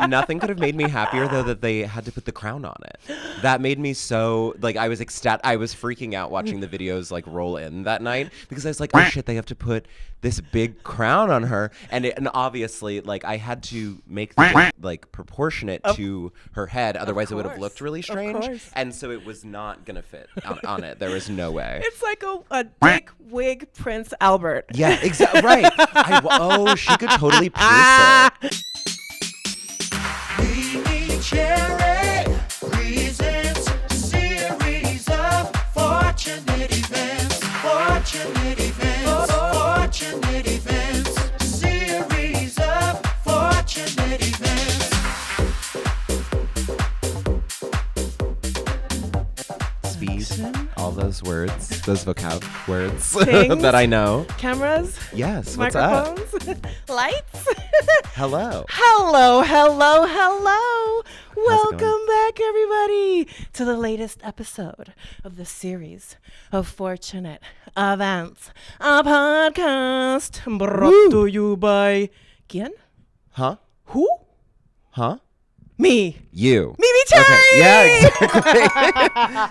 Nothing could have made me happier though that they had to put the crown on it. That made me so like I was I was freaking out watching the videos like roll in that night because I was like, oh shit, they have to put this big crown on her, and obviously like I had to make the like proportionate to her head, otherwise it would have looked really strange, and so it was not gonna fit on it. There was no way. It's like a dick wig Prince Albert. Yeah, exactly. Right. Oh, she could totally pierce it. MeMeCherry presents a series of fortunate events. Fortunate events. Fortunate events. Series of fortunate events. Speed. All those words, those vocab words Things. that I know. Cameras. Yes. What's up? Microphones. Lights. Hello. Hello, hello, hello. it Welcome back, everybody, to the latest episode of the series of Fortunate Events, a podcast brought to you by ¿Quién? Huh? Who? Huh? Me. You. MeMeCherry. Okay. Yeah, exactly.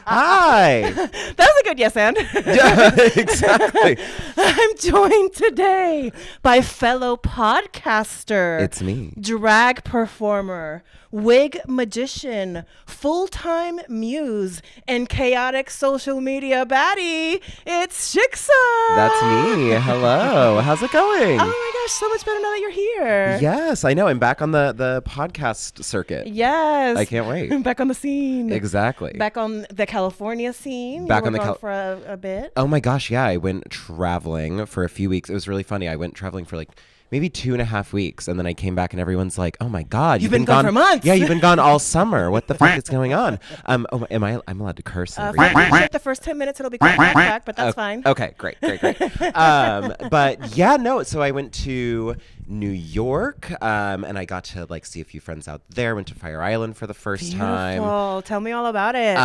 Hi. That was a good yes and. Yeah, exactly. I'm joined today by fellow podcaster. It's me. Drag performer, wig magician, full-time muse, and chaotic social media baddie. It's Shiksa. That's me. Hello. How's it going? Oh my gosh, so much better now that you're here. Yes, I know. I'm back on the podcast circuit. Yes. I can't wait. Back on the scene. Exactly. Back on the California scene. Back You on were the gone for a bit. Oh my gosh, yeah. I went traveling for a few weeks. It was really funny. I went traveling for like maybe 2.5 weeks, and then I came back and everyone's like, oh my God, You've been gone for months. Yeah, you've been gone all summer. What the fuck is going on? I'm allowed to curse? For the first 10 minutes, it'll be quack, but that's fine. Okay, great. But yeah, no, so I went to New York, and I got to like see a few friends out there. Went to Fire Island for the first time. Beautiful. Tell me all about it.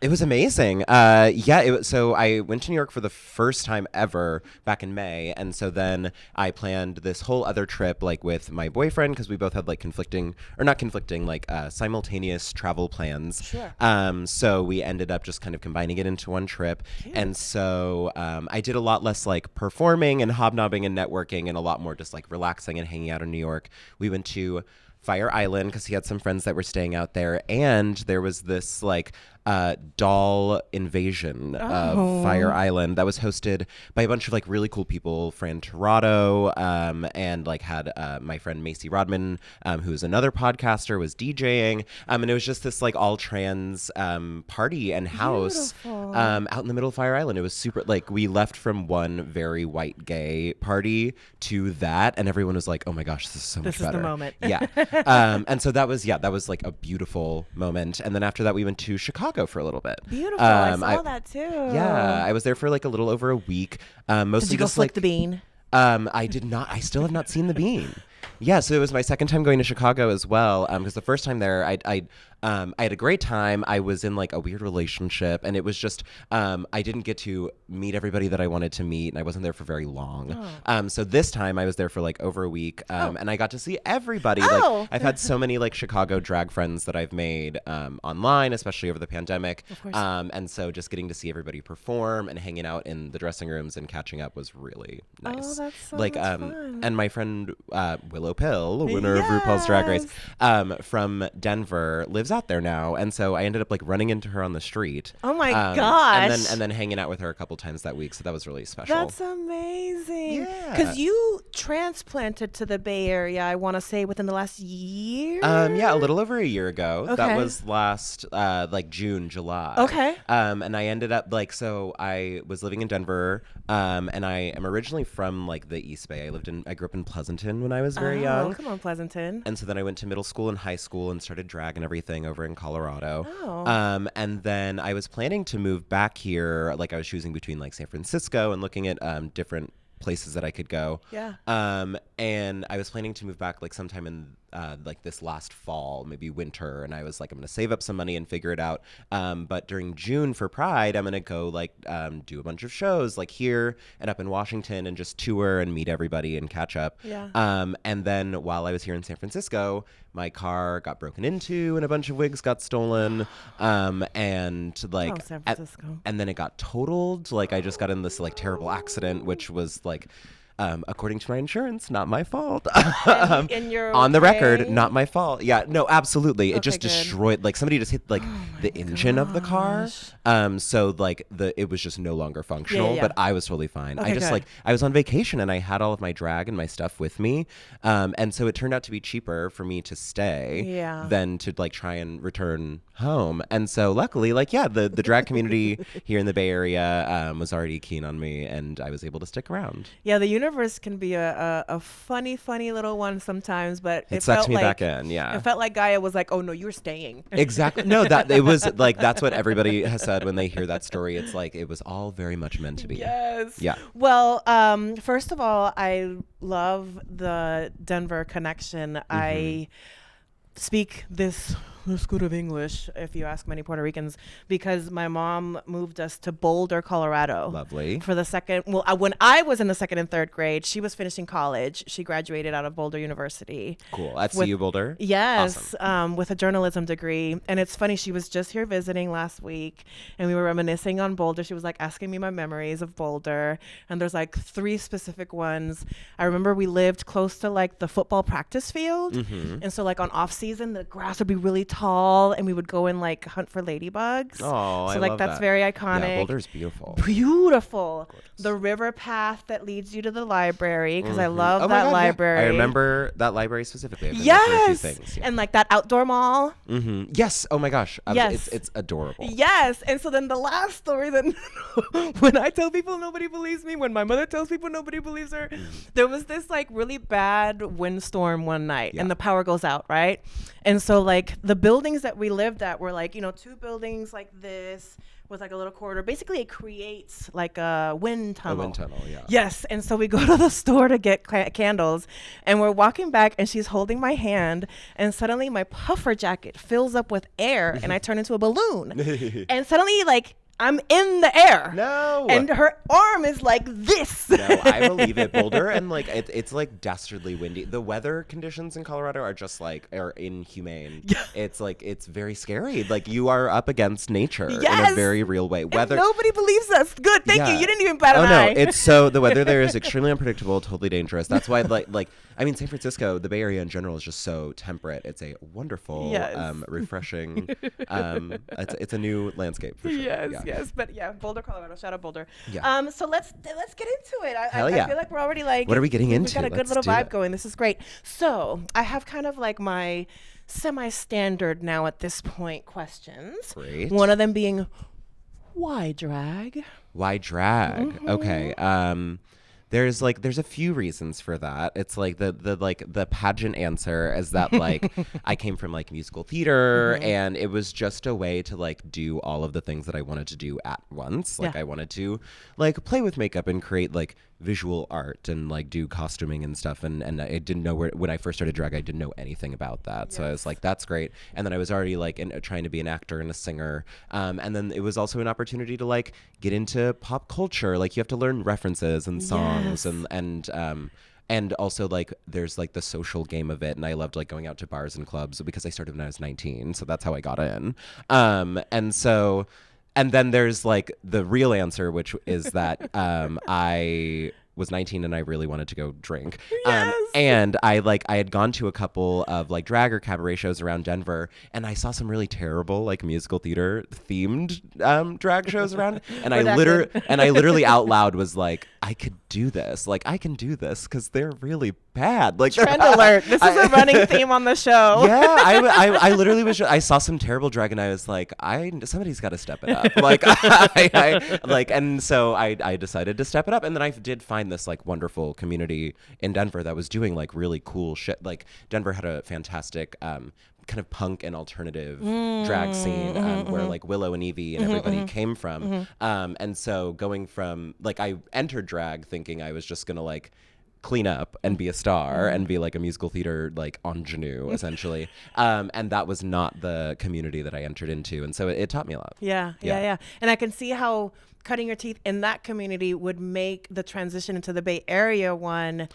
It was amazing. So I went to New York for the first time ever back in May, and so then I planned this whole other trip like with my boyfriend because we both had like simultaneous travel plans. Sure. So we ended up just kind of combining it into one trip. Cute. And so I did a lot less like performing and hobnobbing and networking and a lot more just like relaxing and hanging out in New York. We went to Fire Island because he had some friends that were staying out there, and there was this like doll invasion of Fire Island that was hosted by a bunch of like really cool people, Fran Tirado, and like had my friend Macy Rodman, who is another podcaster, was DJing, and it was just this like all trans party and house out in the middle of Fire Island. It was super, like we left from one very white gay party to that, and everyone was like, oh my gosh, this is so much better. This is the moment. Yeah. And so that was like a beautiful moment. And then after that, we went to Chicago for a little bit. Beautiful. I saw that too. Yeah, I was there for like a little over a week. Mostly Did you go just flick like the bean? I did not. I still have not seen the bean. Yeah, so it was my second time going to Chicago as well. Because the first time there, I had a great time. I was in like a weird relationship, and it was just I didn't get to meet everybody that I wanted to meet, and I wasn't there for very long. So this time I was there for like over a week, and I got to see everybody. Like I've had so many like Chicago drag friends that I've made online, especially over the pandemic. Of course. And so just getting to see everybody perform and hanging out in the dressing rooms and catching up was really nice. Oh, that's so like much fun. And my friend Willow Pill, winner of RuPaul's Drag Race, from Denver, lives out there now, and so I ended up like running into her on the street. Oh my gosh! And then hanging out with her a couple times that week. So that was really special. That's amazing. Yeah. Because you transplanted to the Bay Area, I want to say within the last year. Yeah, a little over a year ago. Okay. That was last like June, July. Okay. And I ended up like, so I was living in Denver, and I am originally from like the East Bay. I grew up in Pleasanton when I was very young. Come on, Pleasanton. And so then I went to middle school and high school and started drag and everything over in Colorado. Oh. And then I was planning to move back here. Like I was choosing between like San Francisco and looking at different places that I could go. Yeah. And I was planning to move back like sometime in like this last fall, maybe winter, and I was like, I'm gonna save up some money and figure it out. But during June for Pride, I'm gonna go like do a bunch of shows like here and up in Washington and just tour and meet everybody and catch up. Yeah. And then while I was here in San Francisco, my car got broken into and a bunch of wigs got stolen. And like, Oh, San Francisco. and then it got totaled. Like I just got in this like terrible accident, which was like, according to my insurance, not my fault. And you're on the record, okay? not my fault. Yeah, no, absolutely. It Okay, just good. destroyed. Like somebody just hit like the engine of the car. So like it was just no longer functional. yeah. But I was totally fine. Okay, I just good. like I was on vacation and I had all of my drag and my stuff with me. And so it turned out to be cheaper for me to stay Yeah. than to like try and return home. And so luckily, like the drag community here in the Bay Area was already keen on me, and I was able to stick around. Yeah, the universe can be a funny little one sometimes, but It felt sucks me like, back in. Yeah. It felt like Gaia was like, "Oh no, you're staying." Exactly. No, that it was like that's what everybody has said when they hear that story. It's like it was all very much meant to be. Yes. Yeah. Well, first of all, I love the Denver connection. I speak this good of English, if you ask many Puerto Ricans, because my mom moved us to Boulder, Colorado. Lovely. For the second, well, when I was in the second and third grade, she was finishing college. She graduated out of Boulder University. Cool. At With- CU Boulder. Yes, Awesome. with a journalism degree. And it's funny, she was just here visiting last week and we were reminiscing on Boulder. She was like asking me my memories of Boulder. And there's like 3 specific ones. I remember we lived close to like the football practice field. And so like on off season, the grass would be really tall and we would go and like hunt for ladybugs. Oh, so I like love that's that. very iconic. Yeah, Boulder's beautiful. Beautiful. The river path that leads you to the library, because I love Oh my that God, yeah. library. I remember that library specifically. I've been there for a few Yes, things. Yeah. and like that outdoor mall. Yes. Oh my gosh. Yes. It's adorable. Yes, and so then the last story that when I tell people nobody believes me, when my mother tells people nobody believes her, there was this like really bad windstorm one night Yeah. and the power goes out, right? And so like the buildings that we lived at were like, 2 buildings like this with like a little corridor. Basically it creates like a wind A tunnel. wind tunnel. Yeah. Yes, and so we go to the store to get candles, and we're walking back, and she's holding my hand, and suddenly my puffer jacket fills up with air, and I turn into a balloon, and suddenly like I'm in the air. No. And her arm is like this. No, I believe it. Boulder and like it's like dastardly windy. The weather conditions in Colorado are just like are inhumane. Yeah. It's like it's very scary. Like you are up against nature in Yes. a very real way. And Weather. nobody believes us. Good, thank you. Yeah. You didn't even bat an Oh no, eye. it's so the weather there is extremely unpredictable, totally dangerous. That's why like I mean San Francisco, the Bay Area in general is just so temperate. It's a wonderful, Yes. refreshing. It's a new landscape for sure. Yes, Yeah. yes, but yeah, Boulder, Colorado. Shout out Boulder. Yeah. So let's get into it. Hell I yeah. feel like we're already like. What are we getting we've into? got a good Let's little do vibe it. going. This is great. So I have kind of like my semi-standard now at this point questions. Great. One of them being, why drag? Why drag? Mm-hmm. Okay. There's a few reasons for that. It's like the pageant answer is that like I came from like musical theater Mm-hmm. and it was just a way to like do all of the things that I wanted to do at once. Like Yeah. I wanted to like play with makeup and create like visual art and like do costuming and stuff and I didn't know when I first started drag I didn't know anything about that. So I was like that's great. And then I was already like trying to be an actor and a singer. And then it was also an opportunity to like get into pop culture. Like you have to learn references and songs Yes. and also like there's like the social game of it, and I loved like going out to bars and clubs because I started when I was 19, so that's how I got in. And then there's like the real answer, which is that I was 19 and I really wanted to go drink. Yes. And I had gone to a couple of like drag or cabaret shows around Denver, and I saw some really terrible like musical theater themed drag shows around, and I literally out loud was like, I could do this. Like I can do this because they're really bad. Like Trend alert. This is a running theme on the show. Yeah, I literally was. I saw some terrible drag, and I was like, somebody's got to step it up. Like, and so I decided to step it up, and then I did find this like wonderful community in Denver that was doing like really cool shit. Like Denver had a fantastic kind of punk and alternative drag scene where like Willow and Evie and everybody came from. And so going from like I entered drag thinking I was just gonna like clean up and be a star and be like a musical theater like ingenue essentially. And that was not the community that I entered into, and so it taught me a lot. Yeah. And I can see how cutting your teeth in that community would make the transition into the Bay Area one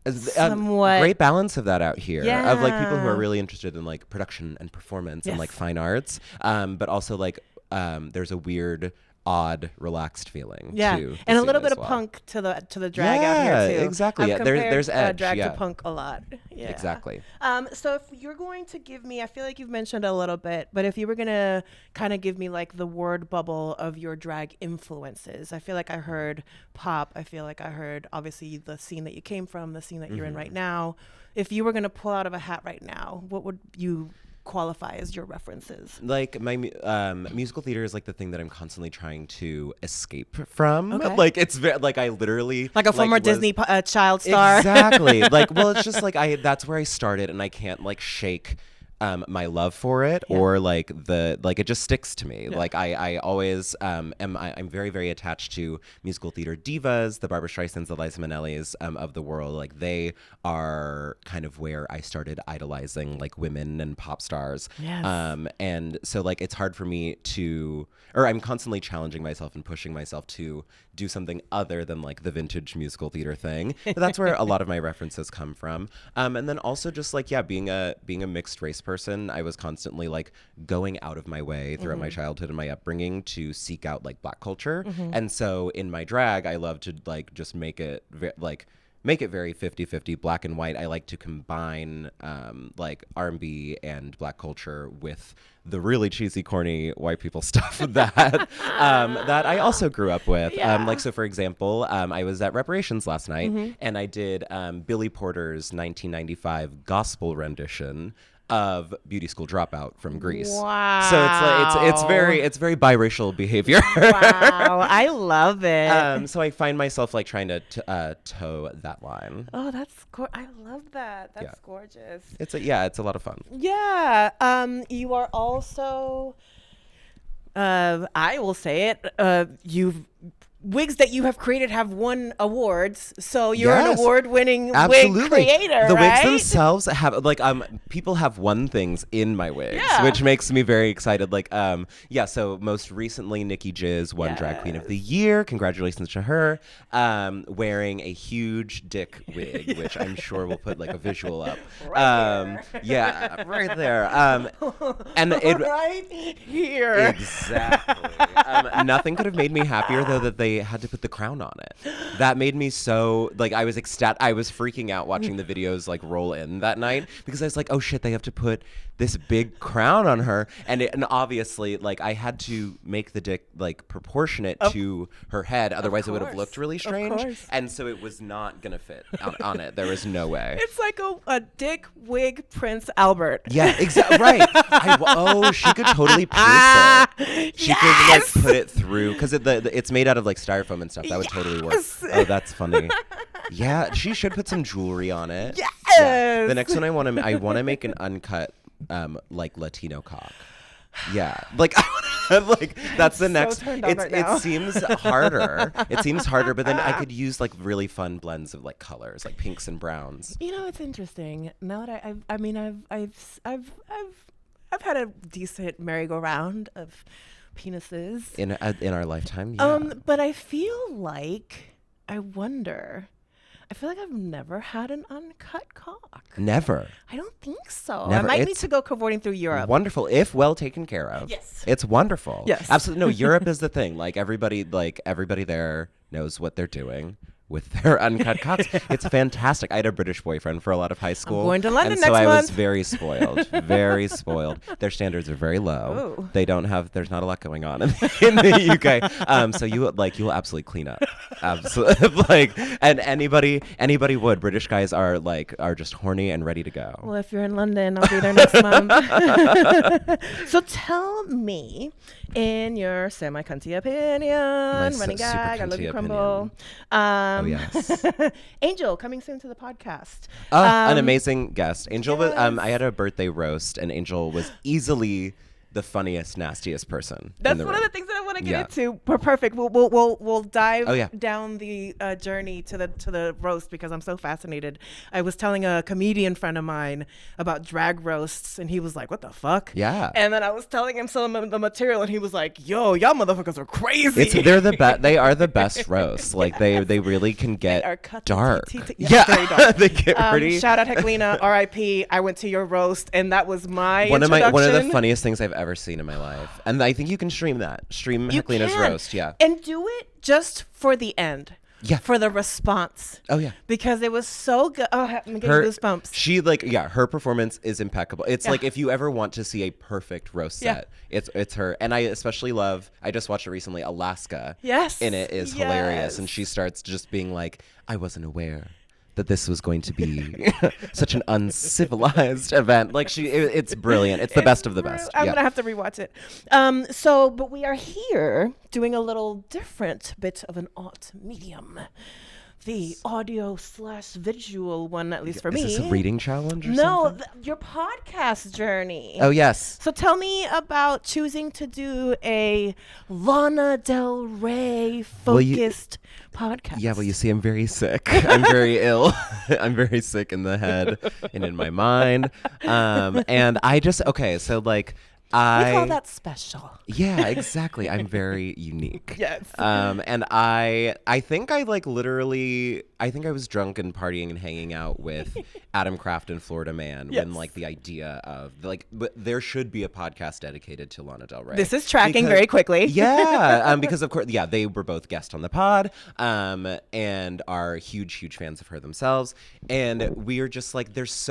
somewhat great balance of that out here of like people who are Yeah. really interested in like production and performance and like Yes. fine arts, but also like there's a weird, odd, relaxed feeling Yeah, to the and a scene little bit as of well. punk to the drag out Yeah, here too. exactly. I've Yeah, there's compared, edge, drag yeah. to punk a lot. Yeah. Exactly. So if you're going to give me, I feel like you've mentioned a little bit, but if you were gonna kind of give me like the word bubble of your drag influences, I feel like I heard pop. I feel like I heard obviously the scene that you came from, the scene that you're in right now. If you were gonna pull out of a hat right now, what would you qualify as your references? Like my musical theater is like the thing that I'm constantly trying to escape from. Okay. Like it's like I literally Like a former was- Disney child star. Exactly. Like, well, it's just like that's where I started, and I can't like shake my love for it or like it just sticks to me. Like I always I'm very, very attached to musical theater divas, the Barbara Streisands, the Liza Minnellis of the world. Like they are kind of where I started idolizing like women and pop stars. Yes. And so like it's hard for me I'm constantly challenging myself and pushing myself to do something other than like the vintage musical theater thing. But that's where a lot of my references come from. And then also just like, being a mixed race person, I was constantly like going out of my way throughout my childhood and my upbringing to seek out like Black culture. And so in my drag, I love to like just make it very 50-50 black and white. I like to combine like R&B and Black culture with the really cheesy, corny white people stuff that I also grew up with. Like, so for example, I was at Reparations last night and I did Billy Porter's 1995 gospel rendition of Beauty School Dropout from Greece. Wow. So it's very biracial behavior. Wow, I love it. So I find myself like trying to toe that line. Oh, I love that. That's gorgeous. It's a lot of fun. Yeah. You are also, I will say it, wigs that you have created have won awards, so you're an Yes. award-winning Absolutely. wig creator, The right? wigs themselves have like people have won things in my wigs, Yeah. which makes me very excited. Like so most recently Nikki Jizz won Drag Queen of the Year. Congratulations to her. Wearing a huge dick wig, which I'm sure we'll put like a visual up. Yeah, right there. And it right here. Exactly. Nothing could have made me happier though that they had to put the crown on it. That made me so like I was ecstatic. I was freaking out watching the videos like roll in that night because I was like, oh shit, they have to put this big crown on her, and obviously like I had to make the dick like proportionate to her head, otherwise it would have course. looked really strange, course. and so it was not gonna fit on it. There was no way. It's like a dick wig Prince Albert. Yeah, exactly. Right. She could totally pierce it. She could like put it through because it's made out of like styrofoam and stuff. That would totally work. Yes. Oh, that's funny. Yeah, she should put some jewelry on it. Yes. Yeah. The next one I want to make an uncut like Latino cock. Yeah, like that's the next. turned on right now. It seems harder. It seems harder, but then I could use like really fun blends of like colors, like pinks and browns. You know, it's interesting. Now that I've had a decent merry-go-round of penises. In our lifetime. Yeah. But I feel like I feel like I've never had an uncut cock. Never. I don't think so. Never. I might need It's to go cavorting through Europe. Wonderful if well taken care of. Yes. It's wonderful. Yes. Absolutely. No, Europe is the thing. Like everybody there knows what they're doing with their uncut cocks. It's fantastic. I had a British boyfriend for a lot of high school. going to London and so next I month. was very spoiled. Very spoiled. Their standards are very low. Ooh. There's not a lot going on in the UK. So you will absolutely clean up. Absolutely. And anybody would. British guys are just horny and ready to go. Well, if you're in London, I'll be there next month. So tell me, in your semi-cunty opinion, running super gag, I love cunty you, Crumble. Oh, yes. Angel, coming soon to the podcast. An amazing guest. Angel was. I had a birthday roast, and Angel was easily the funniest, nastiest person. That's in the one room. of the things that I want want to get Yeah. into. We're perfect. We'll dive Oh, yeah. down the journey to the roast because I'm so fascinated. I was telling a comedian friend of mine about drag roasts, and he was like, "What the fuck?" Yeah. And then I was telling him some of the material, and he was like, "Yo, y'all motherfuckers are crazy." They're the best. They are the best roasts. Like they really can They are get cut dark. Yeah, very dark. They get pretty. Shout out Heclina, R.I.P. I went to your roast, and that was my one of introduction. the funniest things I've ever seen in my life, and I think you can stream that. Stream You Heclina's can. roast. Yeah. And do it just for the end. Yeah. For the response. Oh yeah. Because it was so good. Oh, I'm getting Her goosebumps. She her performance is impeccable. It's Yeah. like if you ever want to see a perfect roast Yeah. set, it's her. And I especially love. I just watched it recently. Alaska. Yes. In it is hilarious, and she starts just being like, "I wasn't aware that this was going to be such an uncivilized event." Like it's brilliant. It's the best of the best. I'm Yeah. gonna have to rewatch it. But we are here doing a little different bit of an art medium, the audio/visual one, at least for me. Is this a reading challenge or No, something? your podcast journey. Oh yes. So tell me about choosing to do a Lana Del Rey Well, you- focused podcast. Yeah, well, you see, I'm very sick. I'm very ill. I'm very sick in the head and in my mind. And I just so like we I call that special. Yeah, exactly. I'm very unique. Yes. And I think I think I was drunk and partying and hanging out with Adam Kraft and Florida Man when Yes. like the idea of but there should be a podcast dedicated to Lana Del Rey. This is tracking Because- very quickly. Yeah, because of course, they were both guests on the pod, and are huge fans of her themselves. And we are just like,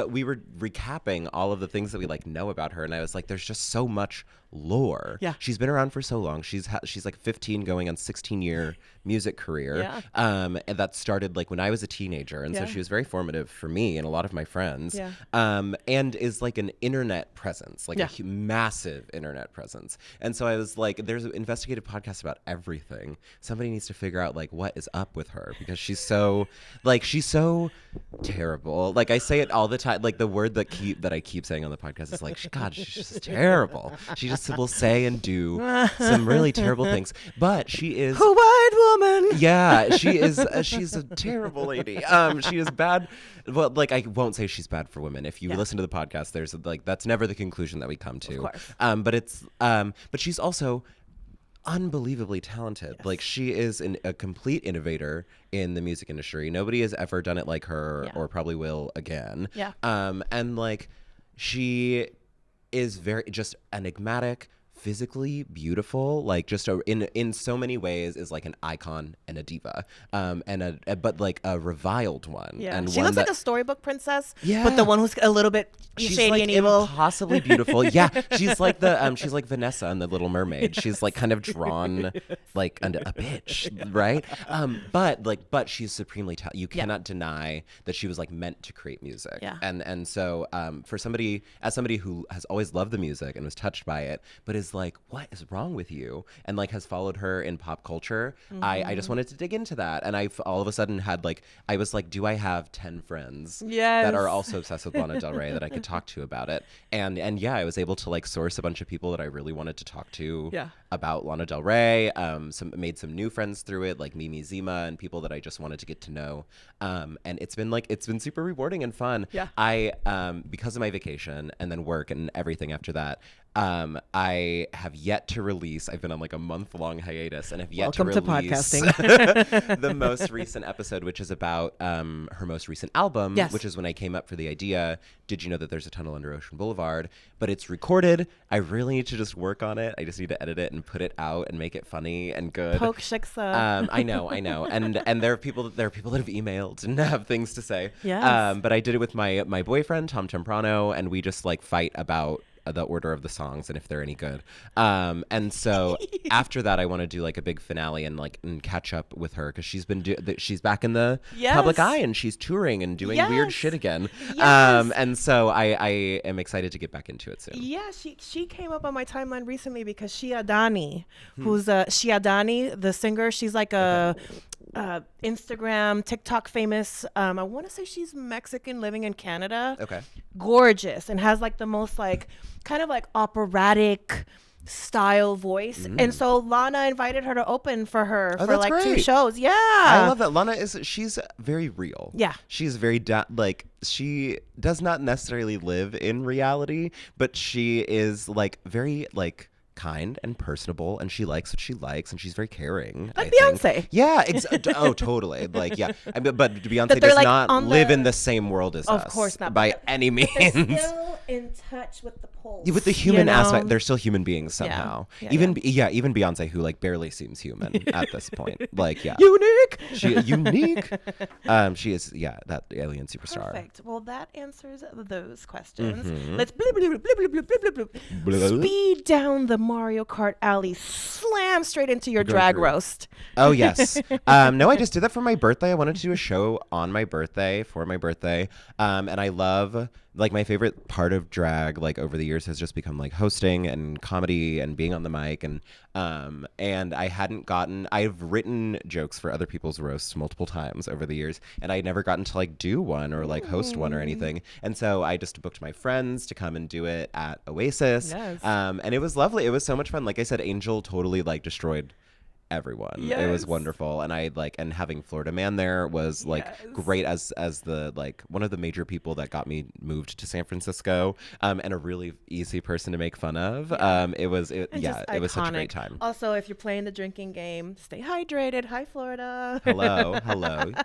we were recapping all of the things that we like know about her, and I was like, there's just so much lore. Yeah. She's been around for so long. She's like 15 going on 16-year music career. Yeah. And that started like when I was a teenager, and so Yeah. she was very formative for me and a lot of my friends. Yeah. And is like an internet presence, like Yeah. a massive internet presence. And so I was like, there's an investigative podcast about everything. Somebody needs to figure out like what is up with her, because she's so terrible. Like I say it all the time. Like the word that I keep saying on the podcast is like, God, she's just terrible. She just will say and do some really terrible things. But she is A white woman. yeah, she is. She's a terrible lady. She is bad. Well, like I won't say she's bad for women. If you Yeah. listen to the podcast, there's like that's never the conclusion that we come to. Of course. But she's also unbelievably talented. Yes. Like she is a complete innovator in the music industry. Nobody has ever done it like her, Yeah. or probably will again. Yeah. And like she is very just enigmatic, physically beautiful, like just in so many ways is like an icon and a diva, but like a reviled one. Yeah. And She one looks that, like a storybook princess. Yeah. But the one who's a little bit she's shady like and evil. impossibly beautiful. Yeah, she's like she's like Vanessa in The Little Mermaid. She's like kind of drawn like a bitch, right? But she's supremely talented. You cannot deny that she was like meant to create music. Yeah. And so for somebody who has always loved the music and was touched by it, but is like, what is wrong with you? And like has followed her in pop culture. I just wanted to dig into that, and I all of a sudden had like, I was like, do I have 10 friends that are Yes. also obsessed with Lana Del Rey that I could talk to about it? And yeah, I was able to like source a bunch of people that I really wanted to talk to Yeah. about Lana Del Rey. Made some new friends through it, like Mimi Zima, and people that I just wanted to get to know. And it's been super rewarding and fun. Yeah. I because of my vacation and then work and everything after that, I have yet to release. I've been on like a month-long hiatus and have yet Welcome to to release podcasting. the most recent episode, which is about her most recent album, Yes. which is when I came up for the idea. Did you know that there's a tunnel under Ocean Boulevard? But it's recorded. I really need to just work on it. I just need to edit it and put it out and make it funny and good. Poke Shiksa. I know, and there are people that have emailed and have things to say. Yes. But I did it with my boyfriend Tom Temprano, and we just like fight about the order of the songs and if they're any good. And so after that, I want to do like a big finale and catch up with her, because she's been she's back in the Yes. public eye, and she's touring and doing weird Yes. shit again. Yes. And so I am excited to get back into it soon. Yeah, she came up on my timeline recently because Shia Dani, who's Shia Dani, the singer, she's like a Instagram, TikTok famous. I want to say she's Mexican living in Canada. Okay. Gorgeous, and has like the most like kind of like operatic style voice. And so Lana invited her to open for her for that's like 2 great. shows. Yeah. I love that. Lana she's very real. Yeah. She's very, like, she does not necessarily live in reality, but she is, like, very, like, kind and personable, and she likes what she likes, and she's very caring. Like I Beyonce. think. Yeah. Oh, totally. Like, yeah. but Beyonce they're, does like, not on live the- in the same world as us. Of course not. By any means. Still in touch with the pulse. Yeah, with the human know? aspect, they're still human beings somehow. Yeah, even Beyonce, who like barely seems human at this point. Like, yeah, Unique. unique. She is, that alien superstar. Perfect. Well, that answers those questions. Mm-hmm. Let's blip, blip, blip, blip, blip, blip, blip, blip. Speed down the Mario Kart alley, slam straight into your drag through. roast. Oh yes. No, I just did that for my birthday. I wanted to do a show on my birthday for my birthday. And I love, like, my favorite part of drag, like, over the years has just become like hosting and comedy and being on the mic, and I've written jokes for other people's roasts multiple times over the years, and I had never gotten to like do one or like host one or anything. And so I just booked my friends to come and do it at Oasis. Yes. And it was lovely. It was so much fun. Like I said, Angel totally like destroyed everyone. It was Yes. wonderful, and and having Florida Man there was like Yes. great as the like one of the major people that got me moved to San Francisco, and a really easy person to make fun of. It was And just it was such a iconic. great time. Also, if you're playing the drinking game, stay hydrated. Hi, Florida. Hello.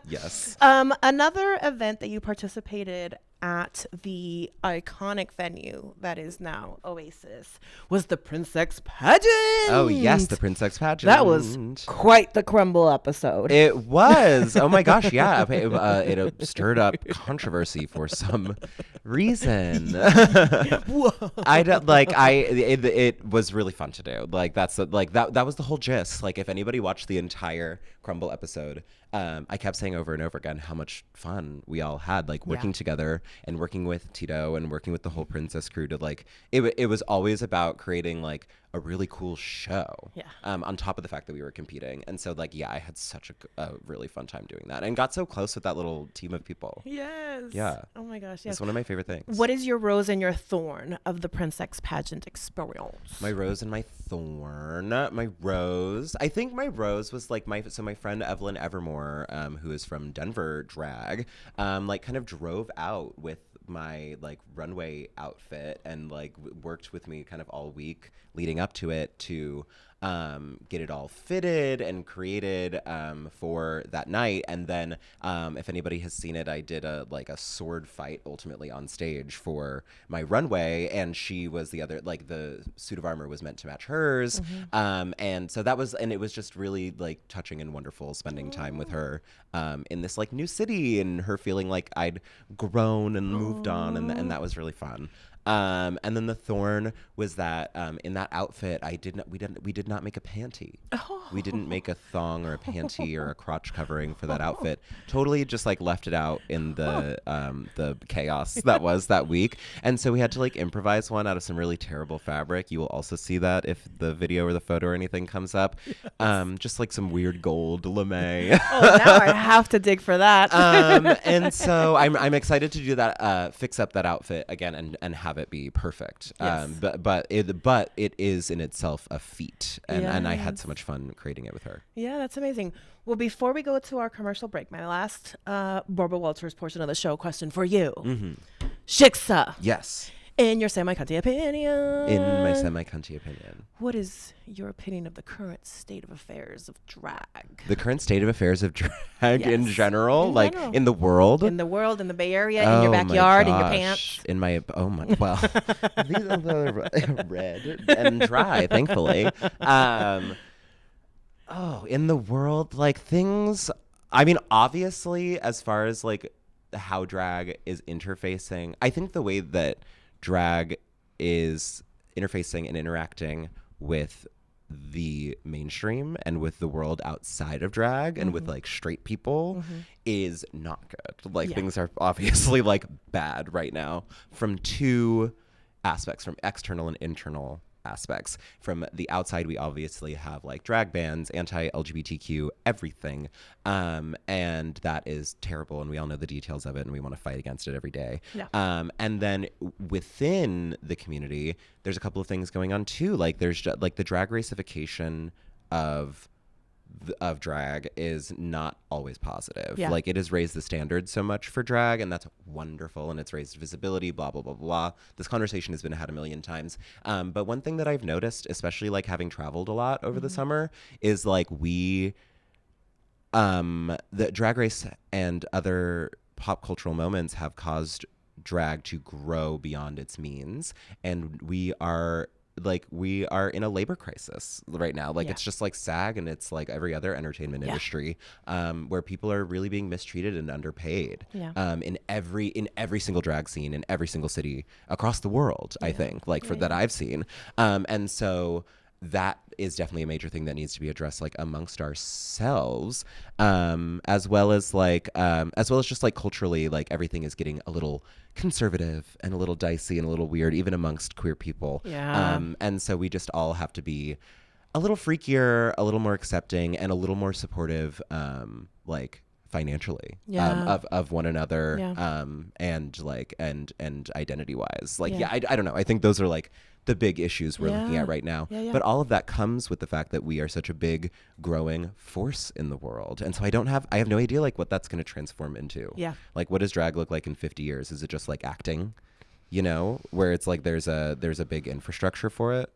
Yes. Another event that you participated at the iconic venue that is now Oasis was the Prince X pageant. Oh yes, the Prince X pageant. That was quite the crumble episode. It was. Oh my gosh, yeah. It stirred up controversy for some reason. It was really fun to do. Like that was the whole gist. Like if anybody watched the entire Crumble episode, I kept saying over and over again how much fun we all had, like working together and working with Tito and working with the whole Princess crew to like, it was always about creating like a really cool show. Yeah. On top of the fact that we were competing. And so like, I had such a really fun time doing that and got so close with that little team of people. Yes. Yeah. Oh my gosh. Yes. It's one of my favorite things. What is your rose and your thorn of the Prince X pageant experience? My rose and my thorn. My rose. I think my rose was like my friend Evelyn Evermore, who is from Denver drag, like kind of drove out with my like runway outfit and like worked with me kind of all week leading up to it to get it all fitted and created for that night. And then if anybody has seen it, I did a sword fight ultimately on stage for my runway, and she was the other, like the suit of armor was meant to match hers. And so that was, and it was just really like touching and wonderful spending time with her in this like new city, and her feeling like I'd grown and moved on, and that was really fun. And then the thorn was that in that outfit, we did not make a panty. We didn't make a thong or a panty or a crotch covering for that outfit. Totally just like left it out in the chaos that was that week. And so we had to like improvise one out of some really terrible fabric. You will also see that if the video or the photo or anything comes up. Just like some weird gold lame. Oh, now I have to dig for that. And so I'm excited to do that, fix up that outfit again and have it be perfect. Yes. But it is in itself a feat, and I had so Yes. much fun creating it with her. Yeah, that's amazing. Well, before we go to our commercial break, my last Barbara Walters portion of the show question for you. Shiksa, Yes, in your semi-cunty opinion. in my semi-cunty opinion. What is your opinion of the current state of affairs of drag? The current state of affairs of drag in Yes. general, In like general. in the world. In the world, in the Bay Area, Oh in your my backyard, in your gosh. pants. In my, oh my, well, these are the red and dry, thankfully. In the world, like things, I mean, obviously, as far as like how drag is interfacing, I think the way that drag is interfacing and interacting with the mainstream and with the world outside of drag and with like straight people is not good. Like things are obviously like bad right now from two aspects, from external and internal aspects. From the outside, we obviously have like drag bans, anti-LGBTQ, everything. And that is terrible. And we all know the details of it and we want to fight against it every day. Yeah. And then within the community, there's a couple of things going on too. Like there's like the drag racification of drag is not always positive. Yeah. Like it has raised the standards so much for drag, and that's wonderful, and it's raised visibility, blah blah blah blah. This conversation has been had a million times, but one thing that I've noticed, especially like having traveled a lot over the summer, is like the Drag Race and other pop cultural moments have caused drag to grow beyond its means, and we are in a labor crisis right now. Like, Yeah. it's just like SAG and it's like every other entertainment Yeah. industry, where people are really being mistreated and underpaid. Yeah. In every single drag scene in every single city across the world, I think, like that I've seen. And so that is definitely a major thing that needs to be addressed, like amongst ourselves, as well as just like culturally, like everything is getting a little conservative and a little dicey and a little weird, even amongst queer people. Yeah. And so we just all have to be a little freakier, a little more accepting, and a little more supportive, like financially, Yeah. of one another, Yeah. and like and identity wise, like Yeah. I don't know. I think those are like the big issues we're looking Yeah. at right now. Yeah, yeah. But all of that comes with the fact that we are such a big growing force in the world. And so I have no idea like what that's going to transform into. Yeah. Like, what does drag look like in 50 years? Is it just like acting, where it's like there's a big infrastructure for it?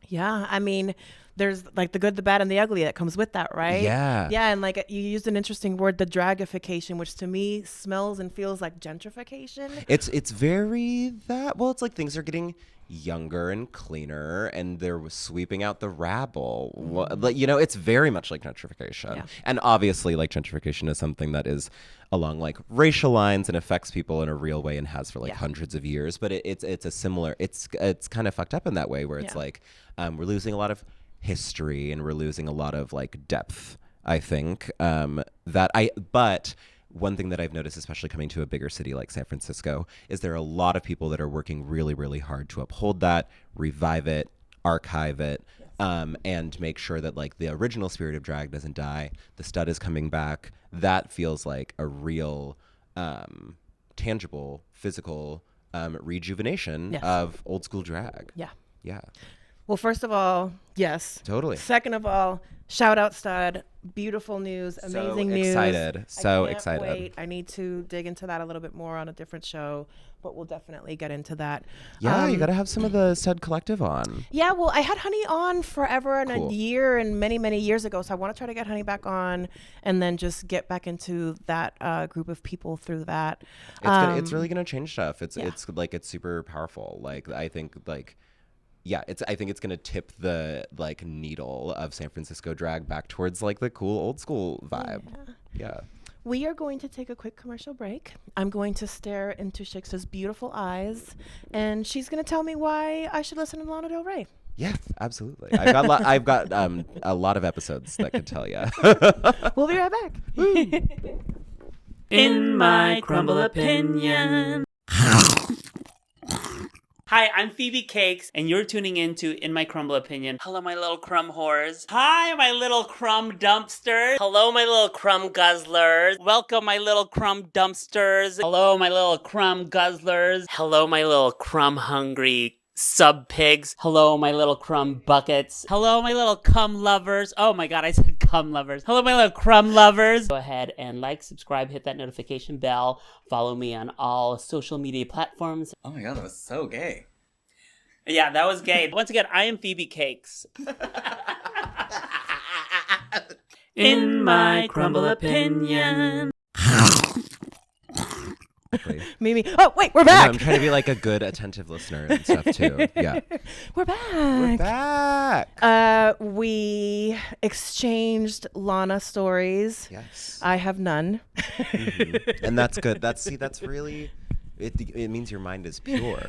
Yeah, I mean, there's like the good, the bad, and the ugly that comes with that, right? Yeah. Yeah, and like you used an interesting word, the dragification, which to me smells and feels like gentrification. It's very that. Well, it's like things are getting younger and cleaner, and they're sweeping out the rabble. Like, it's very much like gentrification. Yeah. And obviously, like, gentrification is something that is along like racial lines and affects people in a real way and has for like hundreds of years. But it's a similar. It's kind of fucked up in that way, where it's like we're losing a lot of history and we're losing a lot of like depth, I think. But one thing that I've noticed, especially coming to a bigger city like San Francisco, is there are a lot of people that are working really, really hard to uphold that, revive it, archive it, and make sure that like the original spirit of drag doesn't die. The stud is coming back. That feels like a real, tangible, physical rejuvenation of old school drag. Yeah. Yeah. Well, first of all, yes. Totally. Second of all, shout out stud. Beautiful news, amazing news. Excited. So I can't excited. Wait. I need to dig into that a little bit more on a different show, but we'll definitely get into that. Yeah, you got to have some of the Stud Collective on. Yeah, well, I had Honey on forever and Cool. a year and many, many years ago. So I want to try to get Honey back on and then just get back into that group of people through that. It's really going to change stuff. It's like, it's super powerful. Like, I think like, I think it's going to tip the like needle of San Francisco drag back towards like the cool old school vibe. Yeah. We are going to take a quick commercial break. I'm going to stare into Shiksa's beautiful eyes, and she's going to tell me why I should listen to Lana Del Rey. Yeah, absolutely. I've got a lot of episodes that could tell you. We'll be right back. In my crumble opinion. Hi, I'm Phoebe Cakes, and you're tuning into In My Crumble Opinion. Hello, my little crumb whores. Hi, my little crumb dumpsters. Hello, my little crumb guzzlers. Welcome, my little crumb dumpsters. Hello, my little crumb guzzlers. Hello, my little crumb hungry sub pigs. Hello, my little crumb buckets. Hello, my little cum lovers. Oh my god, I said cum lovers. Hello, my little crumb lovers. Go ahead and like, subscribe, hit that notification bell. Follow me on all social media platforms. Oh my god, that was so gay. Yeah, that was gay. Once again, I am Phoebe Cakes. In my crumble opinion. Mimi. Oh, wait, we're back. I'm trying to be like a good, attentive listener and stuff too. Yeah. We're back. We're back. We exchanged Lana stories. Yes. I have none. And that's good. That's really, It means your mind is pure.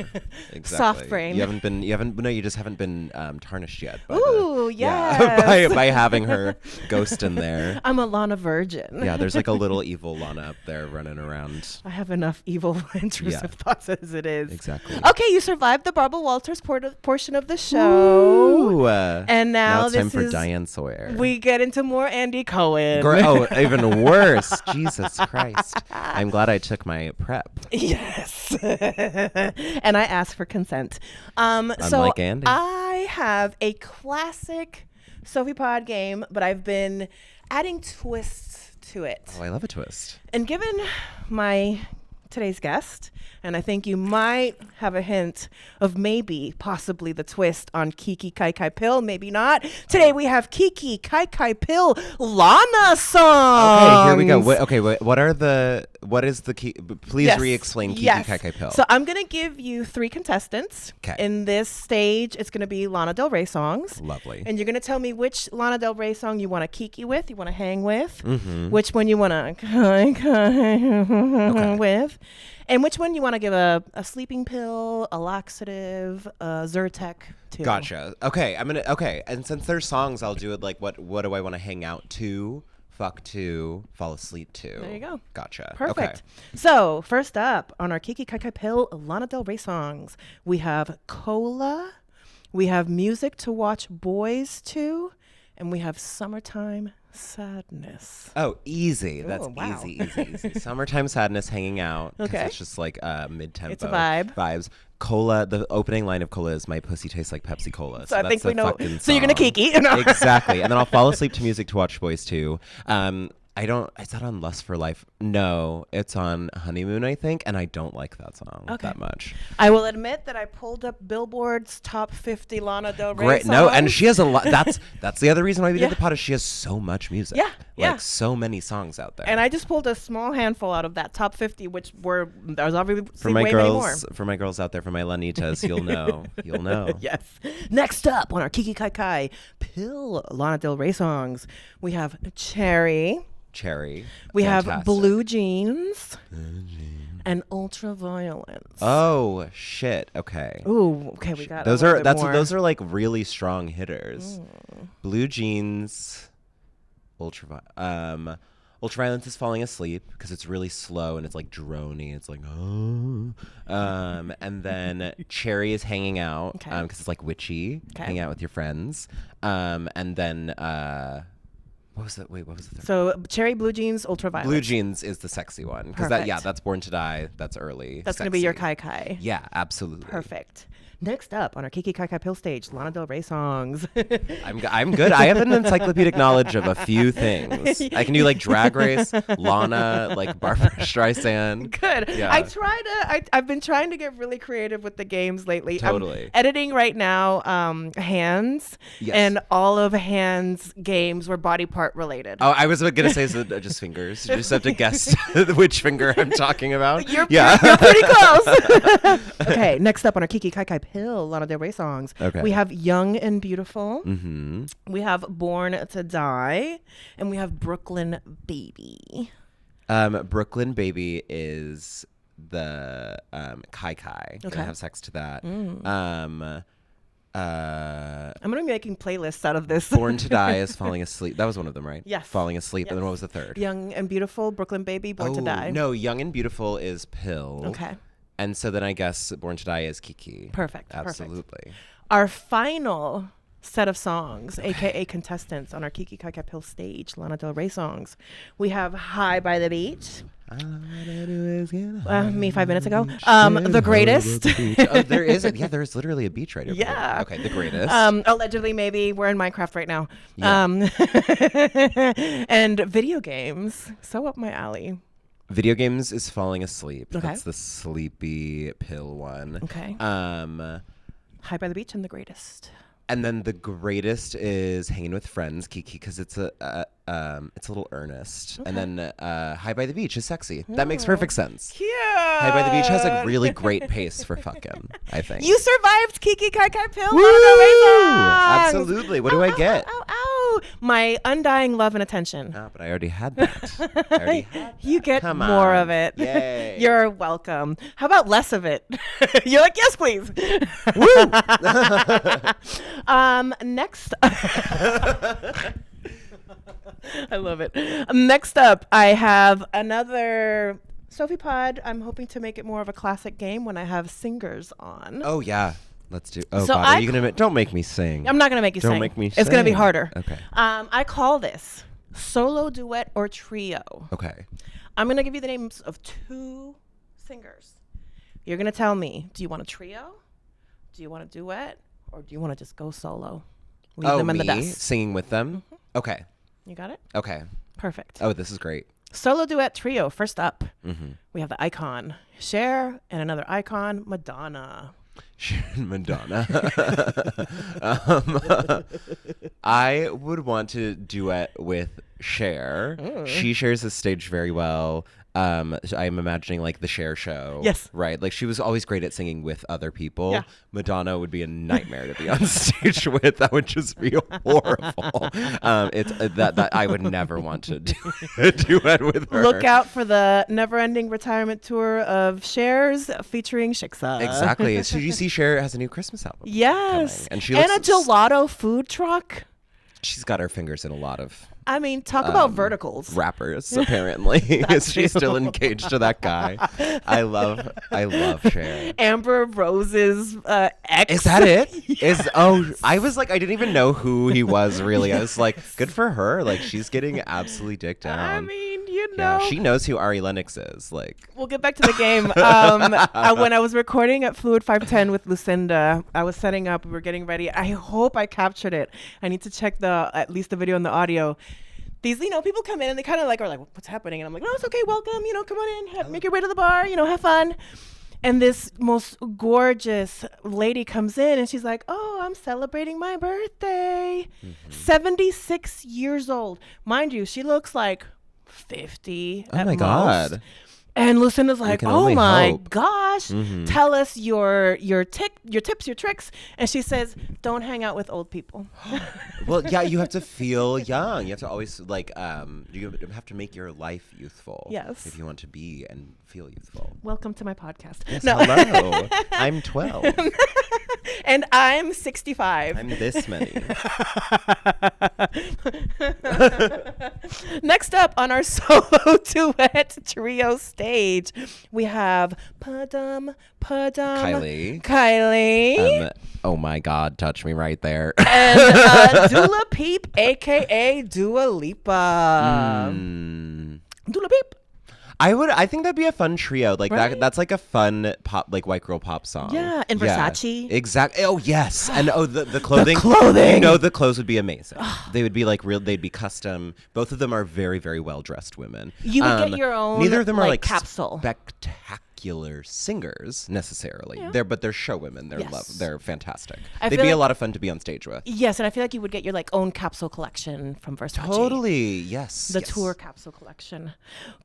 Exactly. Soft brain. You just haven't been tarnished yet. By Ooh, yeah. yes. by having her ghost in there. I'm a Lana virgin. Yeah, there's like a little evil Lana up there running around. I have enough evil intrusive thoughts as it is. Exactly. Okay, you survived the Barbara Walters portion of the show. Ooh, And now it's time this for is Diane Sawyer. We get into more Andy Cohen. Oh, even worse. Jesus Christ. I'm glad I took my prep. Yes. And I asked for consent. So Unlike Andy. I have a classic SOFE Pod game, but I've been adding twists to it. Oh, I love a twist. And given my today's guest, and I think you might have a hint of maybe, possibly the twist on Kiki Kai Kai Pill, maybe not. Today we have Kiki Kai Kai Pill Lana songs. Okay, here we go. What is the key? Please Yes. re-explain Kiki Yes. Kai Kai Pill. So I'm going to give you 3 contestants. 'Kay. In this stage, it's going to be Lana Del Rey songs. Lovely. And you're going to tell me which Lana Del Rey song you want to kiki with, you want to hang with, Mm-hmm. which one you want to with, and which one you want to give a sleeping pill, a laxative, a Zyrtec to. Gotcha. Okay, and since there's songs, I'll do it like what do I want to hang out to, fuck to, fall asleep to. There you go. Gotcha. Perfect. Okay. So, first up on our Kiki Kai Kai Pill Lana Del Rey songs, we have Cola, we have Music to Watch Boys To, and we have Summertime Sadness. Oh, easy. That's Ooh, wow. easy. Summertime sadness, hanging out. 'Cause Okay. It's just like mid-tempo. It's a vibe. Vibes. Cola. The opening line of Cola is "My pussy tastes like Pepsi Cola." So I that's think we the know. fucking So you're gonna song. Kiki. No. Exactly. And then I'll fall asleep to Music to Watch Boys To. Is that on Lust for Life? No, it's on Honeymoon, I think, and I don't like that song that much. I will admit that I pulled up Billboard's top 50 Lana Del Rey Great. songs. No, and she has a lot. That's the other reason why we Yeah. did the pod is she has so much music. Yeah, yeah. Like so many songs out there. And I just pulled a small handful out of that top 50, which there was obviously for my way many more. girls out there, for my Lanitas, you'll know. You'll know. Yes. Next up on our Kiki Kai Kai Pill Lana Del Rey songs, we have Cherry. We have Fantastic. Blue Jeans and Ultraviolence. Oh shit. Okay. Ooh, okay, we got Those a little are bit more. those are like really strong hitters. Blue Jeans, Ultraviolence is falling asleep because it's really slow and it's like drony. It's like and then Cherry is hanging out Okay. because it's like witchy, Okay. hang out with your friends. And then what was the third? So Cherry, Blue Jeans, Ultraviolence. Blue Jeans is the sexy one because Perfect. that's Born to Die. That's early. That's going to be your sexy. Kai Kai. Yeah, absolutely. Perfect. Next up on our Kiki Kai Kai Pill stage, Lana Del Rey songs. I'm good. I have an encyclopedic knowledge of a few things. I can do like Drag Race, Lana, like Barbara Streisand. Good. Yeah. I've been trying to get really creative with the games lately. Totally. I'm editing right now Hands, Yes. and all of Hands games were body part related. Oh, I was gonna say is it just fingers. You just have to guess which finger I'm talking about. You're pretty close. Okay, next up on our Kiki Kai Kai Pill Lana Del Rey songs, Okay. we have Young and Beautiful. Mm-hmm. We have Born to Die, and we have Brooklyn Baby. Brooklyn Baby is the Kai Kai. Okay. Gonna have sex to that. I'm gonna be making playlists out of this. Born to Die is Falling Asleep. That was one of them, right? Yes. Falling Asleep. And then Yes. what was the third? Young and Beautiful, Brooklyn Baby, Born to Die. No, Young and Beautiful is Pill. Okay. And so then I guess Born to Die is Kiki. Perfect. Absolutely. Our final set of songs, aka contestants on our Kiki Kai Kai Pill stage, Lana Del Rey songs. We have High by the Beach. Me 5 minutes ago. The Greatest. There is there is literally a beach right over there. Yeah. Okay, The Greatest. Allegedly, maybe we're in Minecraft right now. Yeah. And video games. So up my alley. Video Games is Falling Asleep. Okay. That's the sleepy pill one. Okay. High by the Beach and The Greatest. And then The Greatest is Hanging with Friends, Kiki, because it's a little earnest. Okay. And then High by the Beach is sexy. That makes perfect sense. Cute. High by the Beach has a really great pace for fucking, I think. You survived Kiki Kai Kai Pill. Woo! Lana Del Rey songs. Absolutely. What do I get? Ow, ow, my undying love and attention. Ah, but I already had that. I already had You get Come more on. of it. Yay. You're welcome. How about less of it? You're like, yes, please. Next. I love it. Next up, I have another Sophie Pod. I'm hoping to make it more of a classic game when I have singers on. Oh, yeah. Let's do. Oh, So God. Are you going to. Don't make me sing. I'm not going to make you Don't sing. make me It's going to be sing. harder. Okay. I call this solo, duet, or trio. Okay. I'm going to give you the names of 2 singers. You're going to tell me, do you want a trio? Do you want a duet? Or do you want to just go solo? Leave them in the dust. Singing with them? Okay. You got it? Okay. Perfect. Oh, this is great. Solo, duet, trio. First up, Mm-hmm. we have the icon, Cher, and another icon, Madonna. Madonna. I would want to duet with Cher. She shares the stage very well. I'm imagining like the Cher show. Yes. Right. Like she was always great at singing with other people. Yeah. Madonna would be a nightmare to be on stage with. That would just be horrible. It's that I would never want to do a duet with her. Look out for the never-ending retirement tour of Cher's featuring Shiksa. Exactly. So you see Cher has a new Christmas album. Yes. coming, and she and a looks gelato food truck. She's got her fingers in a lot of I mean, talk about verticals. rappers, apparently. Is she still engaged to that guy? I love Cher. Amber Rose's ex. Is that it? I was like, I didn't even know who he was really. I was like, good for her. Like she's getting absolutely dicked down. I mean, you yeah, know. she knows who Ari Lennox is. Like, We'll get back to the game. When I was recording at Fluid 510 with Lucinda, I was setting up. We were getting ready. I hope I captured it. I need to check at least the video and the audio. These, people come in and they kind of are like, what's happening? And I'm like, no, it's okay. Welcome. Come on in. Make your way to the bar. Have fun. And this most gorgeous lady comes in and she's like, oh, I'm celebrating my birthday. 76 years old. Mind you, she looks like 50 oh at my most. God. And Lucinda's like, can oh only my hope. gosh, tell us your tips, your tricks. And she says, don't hang out with old people. Well, yeah, you have to feel young. You have to always you have to make your life youthful. Yes. If you want to be and feel youthful. Welcome to my podcast. Yes, No. hello. I'm 12. And I'm 65. I'm this many. Next up on our solo duet trio stage, we have Padam Kylie. Oh my God, touch me right there. And Dula Peep, aka Dua Lipa. Dula Peep. I think that'd be a fun trio. Like Right? that's like a fun pop, like white girl pop song. Yeah, and Versace. Exactly. Oh yes, and the clothing. The clothing. The clothes would be amazing. They would be like real. They'd be custom. Both of them are very, very well dressed women. You would get your own. Neither of them are like capsule. spectacular singers necessarily. Yeah. They're show women. Yes. They're fantastic. I They'd feel be a like- lot of fun to be on stage with. Yes, and I feel like you would get your own capsule collection from Versace. Totally. Yes. The yes. tour capsule collection.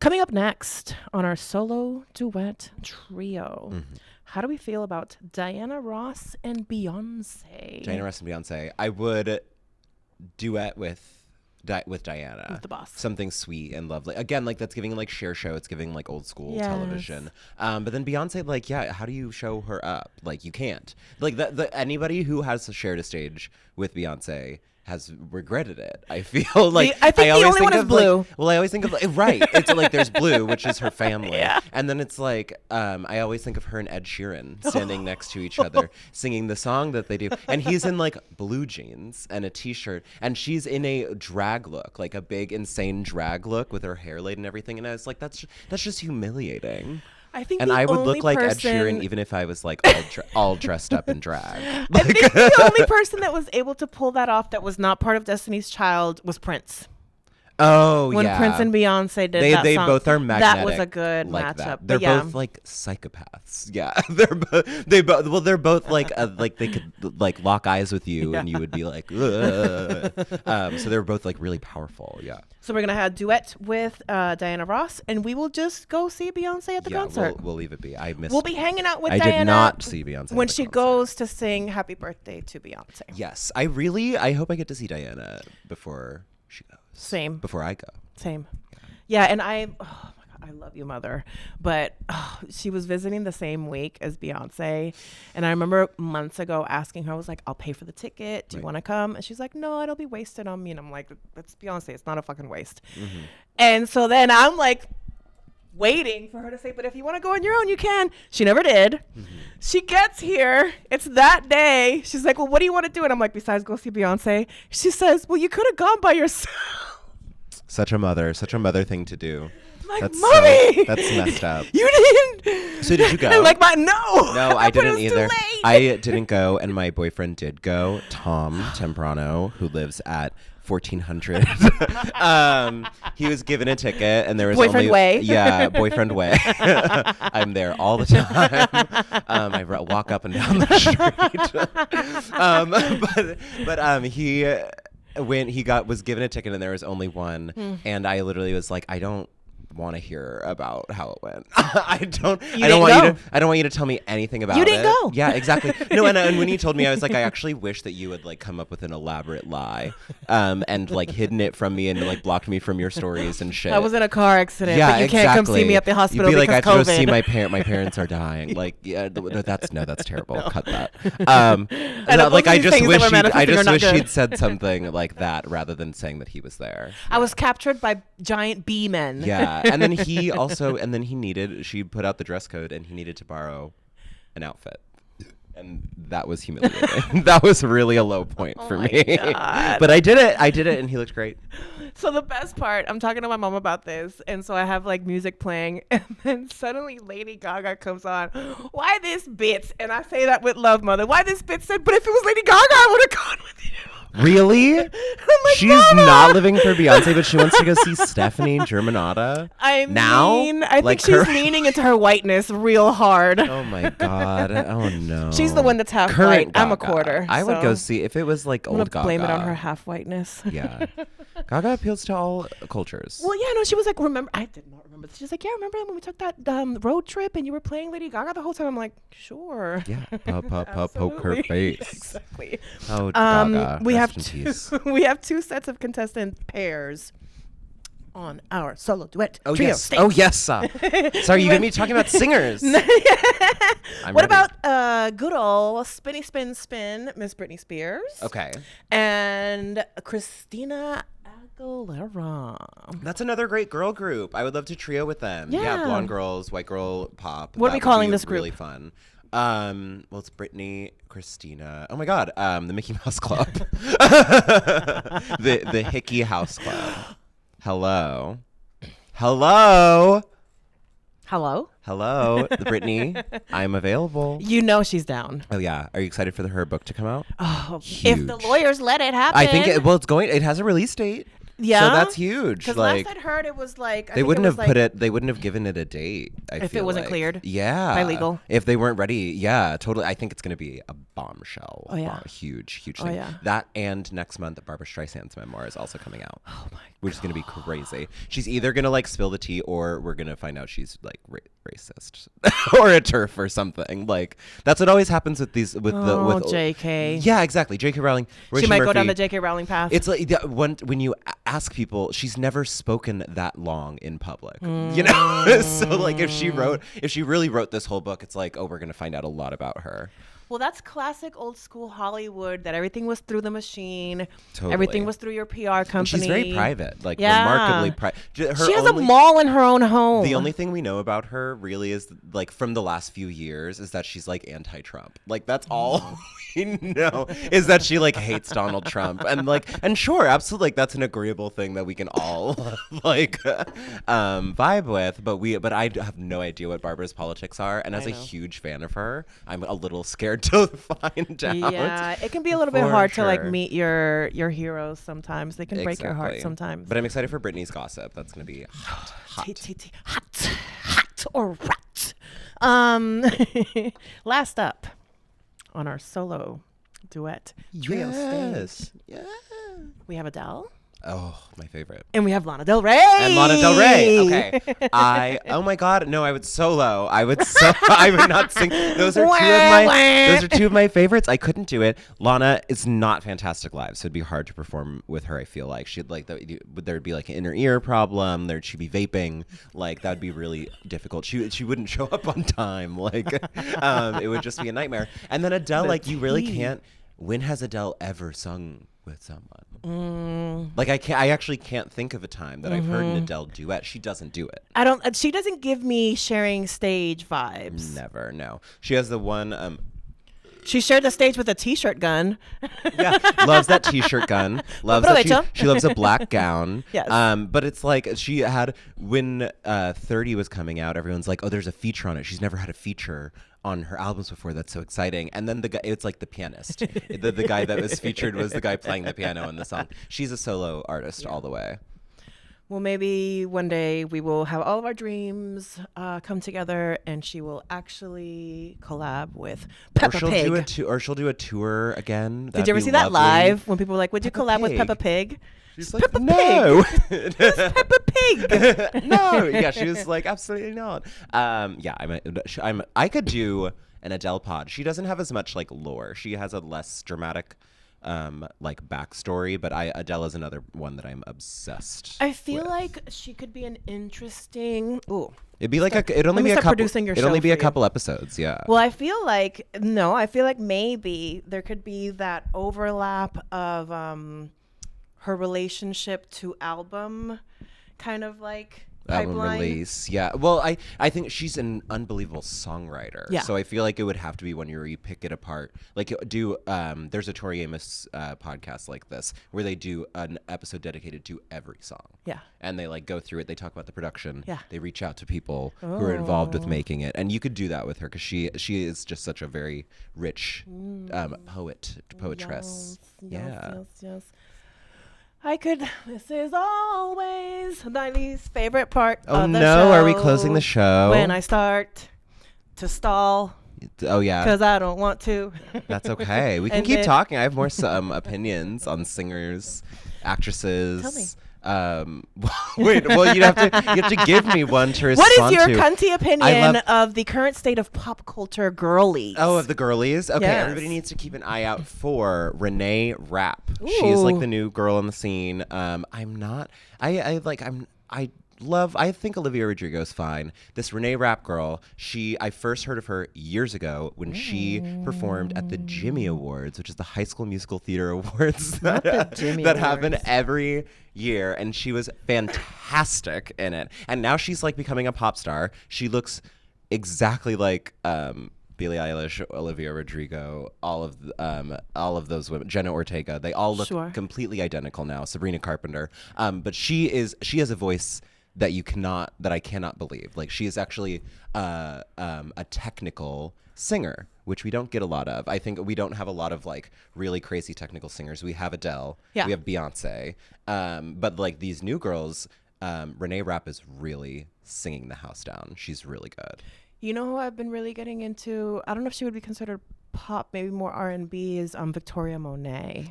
Coming up next on our solo duet trio. How do we feel about Diana Ross and Beyonce? Diana Ross and Beyonce. I would duet with Diana. With the boss. Something sweet and lovely. Again, like that's giving like Cher show. It's giving like old school Yes. television. But then Beyonce, how do you show her up? Like you can't. Like anybody who has shared a stage with Beyonce has regretted it. I feel like I think the always only one think is of, Blue. I always think of right. It's like there's Blue, which is her family, Yeah. and then it's like I always think of her and Ed Sheeran standing next to each other, singing the song that they do, and he's in like blue jeans and a t-shirt, and she's in a drag look, like a big insane drag look with her hair laid and everything, and I was like, that's just humiliating. I think And the I would only look like Ed person- Sheeran even if I was like all dressed up in drag. I think the only person that was able to pull that off that was not part of Destiny's Child was Prince. Oh, when yeah. Prince and Beyonce did that They song. both are magnetic. That was a good like matchup. That. But They're yeah. both like psychopaths. Yeah, they're both like they could like lock eyes with you, and you would be like, ugh. So they're both like really powerful. Yeah. So we're gonna have Duet with Diana Ross, and we will just go see Beyonce at the concert. We'll leave it be. I missed. We'll be hanging out with I Diana. did not see Beyonce when at the she concert. goes to sing "Happy Birthday" to Beyonce. Yes, I hope I get to see Diana before she goes. Same. Before I go. Same. Yeah, and oh my God, I love you, mother. But she was visiting the same week as Beyonce. And I remember months ago asking her, I was like, I'll pay for the ticket. Do you want to come? And she's like, no, it'll be wasted on me. And I'm like, it's Beyonce. It's not a fucking waste. Mm-hmm. And so then I'm like waiting for her to say, but if you want to go on your own, you can. She never did. Mm-hmm. She gets here. It's that day. She's like, well, what do you want to do? And I'm like, besides go see Beyonce? She says, well, you could have gone by yourself. Such a mother thing to do. Like, That's mommy, that's messed up. You didn't. So did you go? I'm like, no. No, I But it didn't was either. Too late. I didn't go, and my boyfriend did go. Tom Temprano, who lives at 1400. He was given a ticket, and there was Boyfriend only way. Yeah, boyfriend way. I'm there all the time. I walk up and down the street. But he. When he was given a ticket and there was only one, and I literally was like, I don't want to hear about how it went. I don't want you to tell me anything about it. You didn't go. Yeah, exactly. No, and when he told me, I was like, I actually wish that you would like come up with an elaborate lie, and like hidden it from me and like blocked me from your stories and shit. I was in a car accident. Yeah, but you can't come see me at the hospital You'd be like, I because have to COVID. go see my parents are dying. Like, yeah, that's terrible. No. Cut that. both of these things that we're manifesting are not wish good. she'd said something like that rather than saying that he was there. I was captured by giant bee men. Yeah, and then she put out the dress code, and he needed to borrow an outfit. And that was humiliating. That was really a low point for me. God. But I did it, and he looked great. So the best part, I'm talking to my mom about this, and so I have like music playing, and then suddenly Lady Gaga comes on. Why this bitch? And I say that with love, mother. Why this bitch said, but if it was Lady Gaga, I would have gone with you. Really? I'm like, She's Mama! not living for Beyonce, but she wants to go see Stephanie Germanotta. I Like think she's leaning into her whiteness real hard. Oh my God. Oh no. She's the one that's half Current white. I'm a Gaga. quarter. I would so go see if it was like I'm old gonna Gaga. blame it on her half whiteness. Yeah. Gaga appeals to all cultures. Well, yeah, no, she was like, remember? I did not remember. She's like, yeah, remember when we took that road trip and you were playing Lady Gaga the whole time? I'm like, sure. Yeah. Poke her Absolutely. face. Exactly. Oh, Gaga. We Rest have in two. peace. We have two sets of contestant pairs on our solo duet Oh trio yes. stage. Oh yes. Sorry, you get me talking about singers. I'm What ready. about good old Spinny Spin Spin, Miss Britney Spears? Okay. And Christina Aguilera. That's another great girl group. I would love to trio with them. Yeah. Blonde girls, white girl pop. What are we That would calling be this group? Really fun. Well, it's Britney, Christina. Oh my God, the Mickey Mouse Club, the Hickey House Club. Hello, Brittany. I'm available. You know she's down. Oh yeah, are you excited for her book to come out? Oh, Huge. if the lawyers let it happen. I think it has a release date. Yeah, so that's huge. Because Like, last I'd heard, it was like they wouldn't have put it. They wouldn't have given it a date. If it wasn't cleared. Yeah. by legal. If they weren't ready. Yeah, totally. I think it's going to be a bombshell. Oh, yeah. Huge Oh, thing. yeah. That, and next month, Barbara Streisand's memoir is also coming out. Oh my Which is going to be crazy. She's either going to like spill the tea, or we're going to find out she's like racist or a TERF or something. Like that's what always happens with these with JK. Yeah, exactly. J.K. Rowling. She might go down the J.K. Rowling path. It's like when you ask people, she's never spoken that long in public. You know, so like if she really wrote this whole book, it's like, oh, we're gonna find out a lot about her. Well, that's classic old school Hollywood, that everything was through the machine. Totally. Everything was through your PR company. And she's very private, like Yeah. remarkably private. She has a mall in her own home. The only thing we know about her really is like from the last few years is that she's like anti-Trump. Like that's all we know, is that she like hates Donald Trump, and sure, absolutely, like that's an agreeable thing that we can all like vibe with. But I have no idea what Barbara's politics are, and as a huge fan of her, I'm a little scared hard to find out. Yeah, it can be a little bit For hard to like sure. meet your heroes sometimes. They can break your heart Exactly. sometimes. But I'm excited for Britney's gossip. That's going to be hot. Hot or rat. Last up on our solo duet trio stage, Yeah. we have Adele Oh, my favorite. and we have Lana Del Rey. And Lana Del Rey. Okay. Oh my God. No, I would solo. I would not sing. Those are two of my favorites. I couldn't do it. Lana is not fantastic live, so it'd be hard to perform with her. I feel like she'd like there'd be like an inner ear problem. She'd be vaping. Like that would be really difficult. She wouldn't show up on time. Like it would just be a nightmare. And then Adele, like you really can't. When has Adele ever sung with someone? Like I actually can't think of a time that I've heard an Adele duet. She doesn't do it. She doesn't give me sharing stage vibes. Never. No. She has the one. She shared the stage with a t-shirt gun. Yeah, loves that t-shirt gun. Loves that she loves a black gown. Yes. But it's like she had when 30 was coming out. Everyone's like, oh, there's a feature on it. She's never had a feature on her albums before. That's so exciting. And then the guy, it's like the pianist. the guy that was featured was the guy playing the piano in the song. She's a solo artist all the way. Well, maybe one day we will have all of our dreams come together, and she will actually collab with Peppa Pig. Or she'll do a tour again. Did you ever see that live when people were like, "Would you collab with Peppa Pig?" She's like, no. Who's Peppa Pig? No. Yeah, she was like, absolutely not. Yeah, I could do an Adele pod. She doesn't have as much like lore. She has a less dramatic like backstory, but Adele is another one that I'm obsessed. I feel with. like she could be an interesting. Ooh. It'd be like it'd Let only me be a start couple. producing your It'd show only be for a you. couple episodes. Yeah. Well, I feel like maybe there could be that overlap of her relationship to album, kind of like Album pipeline. release, yeah. Well, I think she's an unbelievable songwriter. Yeah. So I feel like it would have to be one where you pick it apart. Like there's a Tori Amos podcast like this where they do an episode dedicated to every song. Yeah. And they like go through it. They talk about the production. Yeah. They reach out to people who are involved with making it, and you could do that with her because she is just such a very rich poetress. Yes. I could. This is always my least favorite part Oh of the no! show. Are we closing the show? When I start to stall Oh yeah. because I don't want to. That's okay. We can And keep then- talking. I have more opinions on singers, actresses. Tell me. Wait. Well, you have to give me one to respond What is your to. cunty I opinion love- of the current state of pop culture girlies? Oh, of the girlies? Okay, Yes. everybody needs to keep an eye out for Renee Rapp. She's like Ooh. the new girl on the scene. I think Olivia Rodrigo's fine. This Renee Rapp girl, I first heard of her years ago when she performed at the Jimmy Awards, which is the High School Musical Theater Awards that Jimmy happen Awards. every year, and she was fantastic in it. And now she's like becoming a pop star. She looks exactly like Billie Eilish, Olivia Rodrigo, all of those women, Jenna Ortega. They all look Sure. completely identical now. Sabrina Carpenter, but she has a voice that I cannot believe. Like she is actually a technical singer, which we don't get a lot of. I think we don't have a lot of like really crazy technical singers. We have Adele, Yeah. we have Beyonce, but like these new girls, Renee Rapp is really singing the house down. She's really good. You know who I've been really getting into? I don't know if she would be considered pop, maybe more R&B, is Victoria Monet.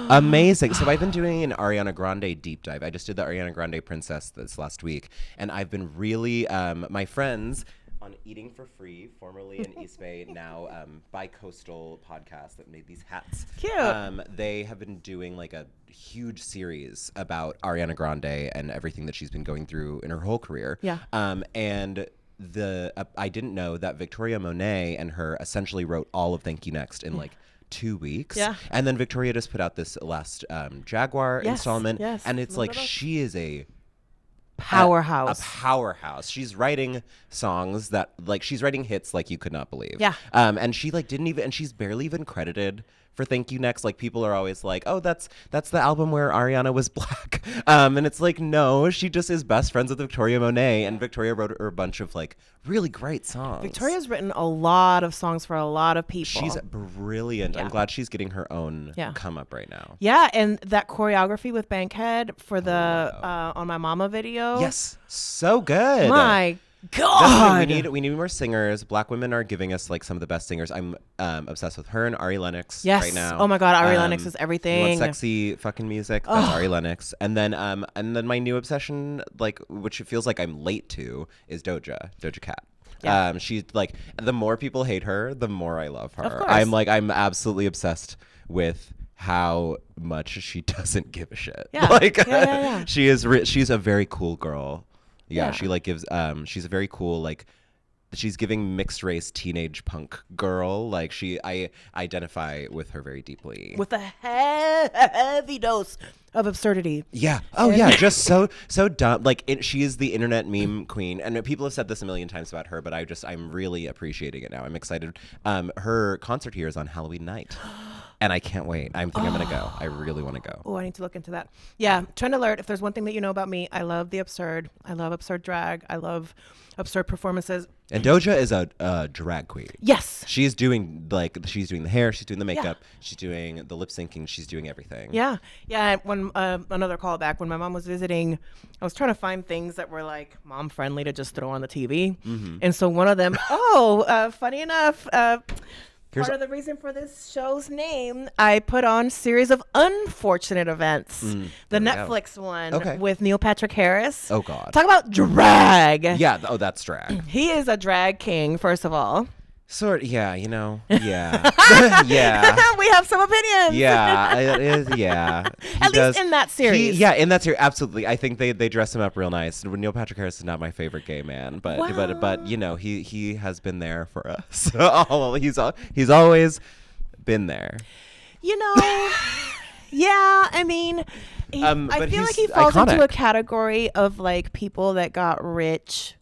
Amazing. So I've been doing an Ariana Grande deep dive. I just did the Ariana Grande Princess this last week, and I've been really my friends on Eating for Free, formerly in East Bay, now Bi-Coastal podcast that made these hats. Cute. They have been doing like a huge series about Ariana Grande and everything that she's been going through in her whole career. Yeah. And I didn't know that Victoria Monet and her essentially wrote all of Thank You Next in like 2 weeks. Yeah. And then Victoria just put out this last Jaguar Yes, installment. yes. And it's like Remember those? she is a Powerhouse. powerhouse. She's writing songs that like she's writing hits like you could not believe. Yeah. And she like didn't even, and she's barely even credited for Thank You Next. Like people are always like, oh, that's the album where Ariana was black. And it's like, no, she just is best friends with Victoria Monet, and Victoria wrote her a bunch of like really great songs. Victoria's written a lot of songs for a lot of people. She's brilliant. Yeah. I'm glad she's getting her own come up right now. Yeah, and that choreography with Bankhead for the On My Mama video. Yes, so good. My God, God. we need more singers. Black women are giving us like some of the best singers. I'm obsessed with her and Ari Lennox right now. Oh my God, Ari Lennox is You everything. want sexy fucking music? That's Ari Lennox. And then my new obsession, like which it feels like I'm late to, is Doja Cat. Yeah. She's like, the more people hate her, the more I love her. Of course. I'm absolutely obsessed with how much she doesn't give a shit. Yeah. Like Yeah. she's a very cool girl. Yeah. She like gives she's a very cool, like she's giving mixed race teenage punk girl. Like I identify with her very deeply. With a heavy dose of absurdity. Yeah. Oh yeah. Just so dumb. Like she is the internet meme queen, and people have said this a million times about her, but I'm really appreciating it now. I'm excited. Her concert here is on Halloween night, and I can't wait. I think I'm gonna go. I really want to go. Oh, I need to look into that. Yeah, trend alert. If there's one thing that you know about me, I love the absurd. I love absurd drag. I love absurd performances. And Doja is a drag queen. Yes. She's doing the hair, she's doing the makeup, she's doing the lip syncing, she's doing everything. Yeah. Yeah. When another callback, when my mom was visiting, I was trying to find things that were like mom friendly to just throw on the TV. Mm-hmm. And so one of them, funny enough, part of the reason for this show's name, I put on Series of Unfortunate Events, the Netflix one with Neil Patrick Harris. Oh God. Talk about drag. Yeah. Oh, that's drag. He is a drag king, first of all. Sort. Yeah. You know. Yeah. Yeah. We have some opinions. Yeah. It is. Yeah. At least in that series. In that series, absolutely. I think they dress him up real nice. Neil Patrick Harris is not my favorite gay man, but you know he has been there for us. He's always been there. You know. Yeah. I mean, I feel like he falls iconic. into a category of like people that got rich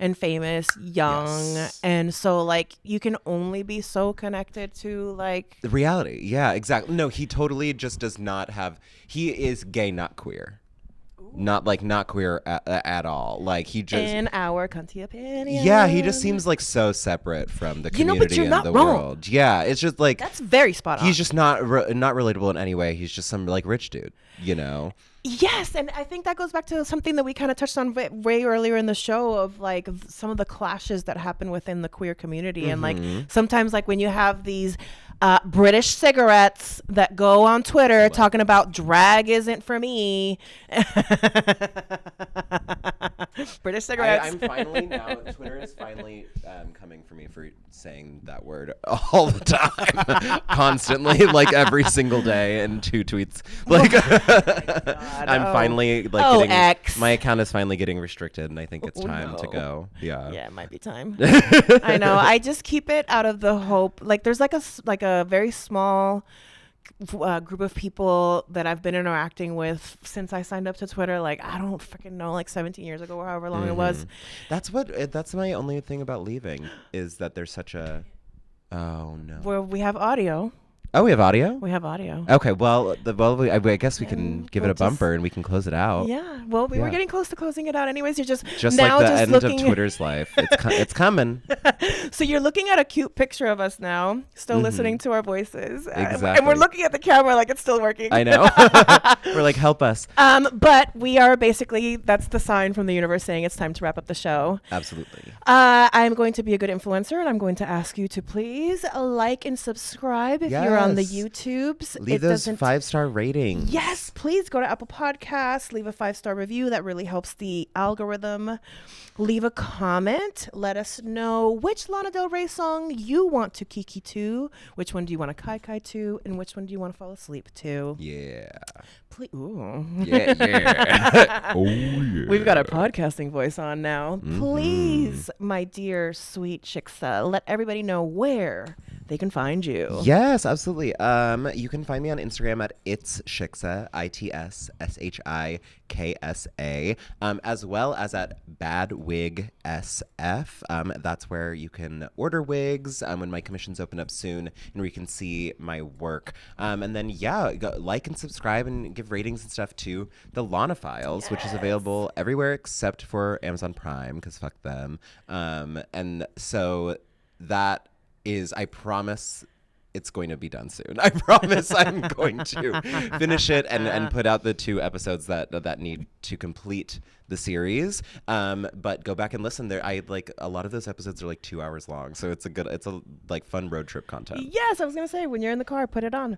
and famous young, and so like you can only be so connected to like the reality. Yeah, exactly. No, he totally just does not have. He is gay, not queer. Not queer at all. Like he just in our country opinion. Yeah, he just seems like so separate from the community but you're and not the wrong. world. Yeah, it's just like that's very spot on. He's just not relatable in any way. He's just some like rich dude, you know. Yes, and I think that goes back to something that we kind of touched on way earlier in the show of like some of the clashes that happen within the queer community. And like sometimes like when you have these British cigarettes that go on Twitter talking about drag isn't for me. British cigarettes. I'm finally now, Twitter is finally coming for me for saying that word all the time, constantly, like every single day in 2 tweets. Like I'm finally like getting, X. my account is finally getting restricted, and I think it's time to go. Yeah. Yeah, it might be time. I know. I just keep it out of the hope. Like there's like a very small group of people that I've been interacting with since I signed up to Twitter. Like I don't freaking know, like 17 years ago or however long it was. That's my only thing about leaving is that there's such a Where we have audio. Oh, we have audio? We have audio. Okay, well, I guess we can give it a bumper and we can close it out. Yeah, well, we were getting close to closing it out anyways. You're just like now the just end looking of Twitter's life. It's coming. So you're looking at a cute picture of us now, still listening to our voices. Exactly. And we're looking at the camera like it's still working. I know. We're like, help us. But we are basically, that's the sign from the universe saying it's time to wrap up the show. Absolutely. I'm going to be a good influencer, and I'm going to ask you to please like and subscribe if you're on the YouTube. Leave those 5-star ratings. Yes, please go to Apple Podcasts, leave a 5-star review. That really helps the algorithm. Leave a comment. Let us know which Lana Del Rey song you want to Kiki to, which one do you want to Kai to, and which one do you want to fall asleep to. Yeah. Please. Ooh. Yeah. Oh, yeah. We've got our podcasting voice on now. Please, my dear sweet Shiksa, let everybody know where they can find you. Yes, absolutely. You can find me on Instagram at It's Shiksa, ITSSHIKSA, as well as at Bad Wig SF. That's where you can order wigs when my commissions open up soon, and where you can see my work. And then go like and subscribe and give ratings and stuff to the Lana Files, which is available everywhere except for Amazon Prime, because fuck them. And so that is, I promise it's going to be done soon. I promise I'm going to finish it and put out the 2 episodes that need to complete the series. But go back and listen. There, I like a lot of those episodes are like 2 hours long, so it's a like fun road trip content. Yes, I was gonna say, when you're in the car, put it on.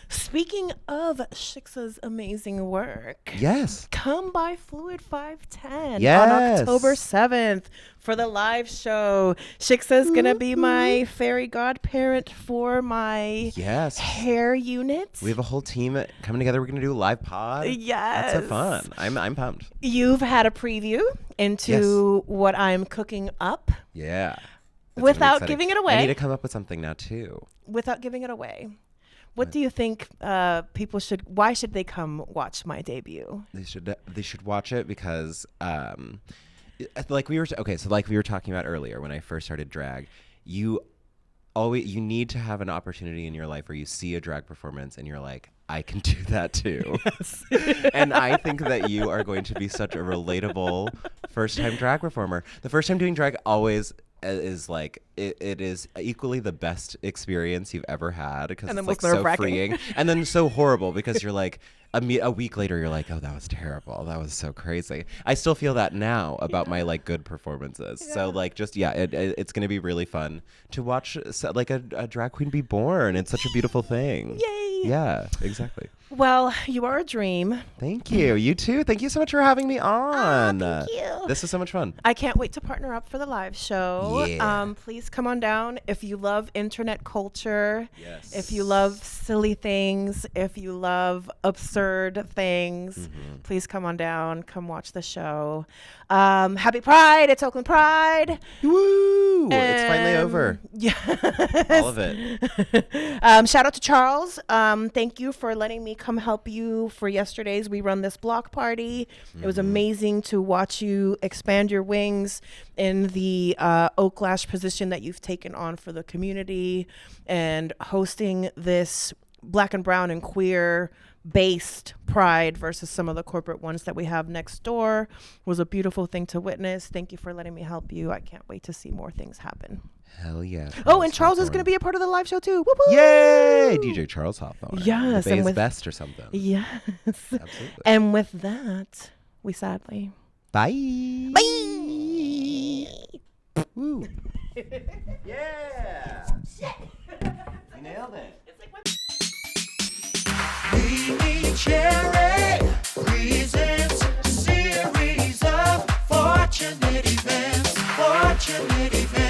Speaking of Shiksa's amazing work, Yes. come by Fluid 510 Yes. on October 7th for the live show. Shiksa's gonna be my fairy godparent for my Yes. hair unit. We have a whole team coming together. We're gonna do a live pod. Yes. That's so fun. I'm pumped. You've had a preview into what I'm cooking up. Yeah. That's gonna be Without exciting. giving it away. I need to come up with something now too. Without giving it away, what do you think people should? Why should they come watch my debut? They should watch it because like we were talking about earlier when I first started drag, you need to have an opportunity in your life where you see a drag performance and you're like, I can do that too. Yes. And I think that you are going to be such a relatable first-time drag performer. The first time doing drag always is like it is equally the best experience you've ever had, because And it's then like most so nerve-wracking. freeing, and then so horrible because you're like a week later you're like, oh, that was terrible, that was so crazy. I still feel that now about my like good performances. So like just it's gonna be really fun to watch like a drag queen be born. It's such a beautiful thing. Yay! Yeah, exactly. Well, you are a dream. Thank you. You too. Thank you so much for having me on. Thank you. This was so much fun. I can't wait to partner up for the live show. Yeah. Please come on down if you love internet culture. Yes. If you love silly things, if you love absurd things, please come on down. Come watch the show. Happy Pride! It's Oakland Pride. Woo! It's finally over. Yeah. All of it. Shout out to Charles. Thank you for letting me come help you for yesterday's We Run This block party. It was amazing to watch you expand your wings in the Oaklash position that you've taken on for the community, and hosting this Black and brown and queer based pride versus some of the corporate ones that we have next door was a beautiful thing to witness. Thank you for letting me help you. I can't wait to see more things happen. Hell yeah. Oh, and Charles is going to be a part of the live show too. Whoop, whoop. Yay! DJ Charles Hawthorne. Yes, The and Bay's with- best or something. Yes. Absolutely. And with that, we sadly. Bye. Bye. Woo. Yeah. You nailed it. MeMeCherry presents a series of fortunate events. Fortunate events.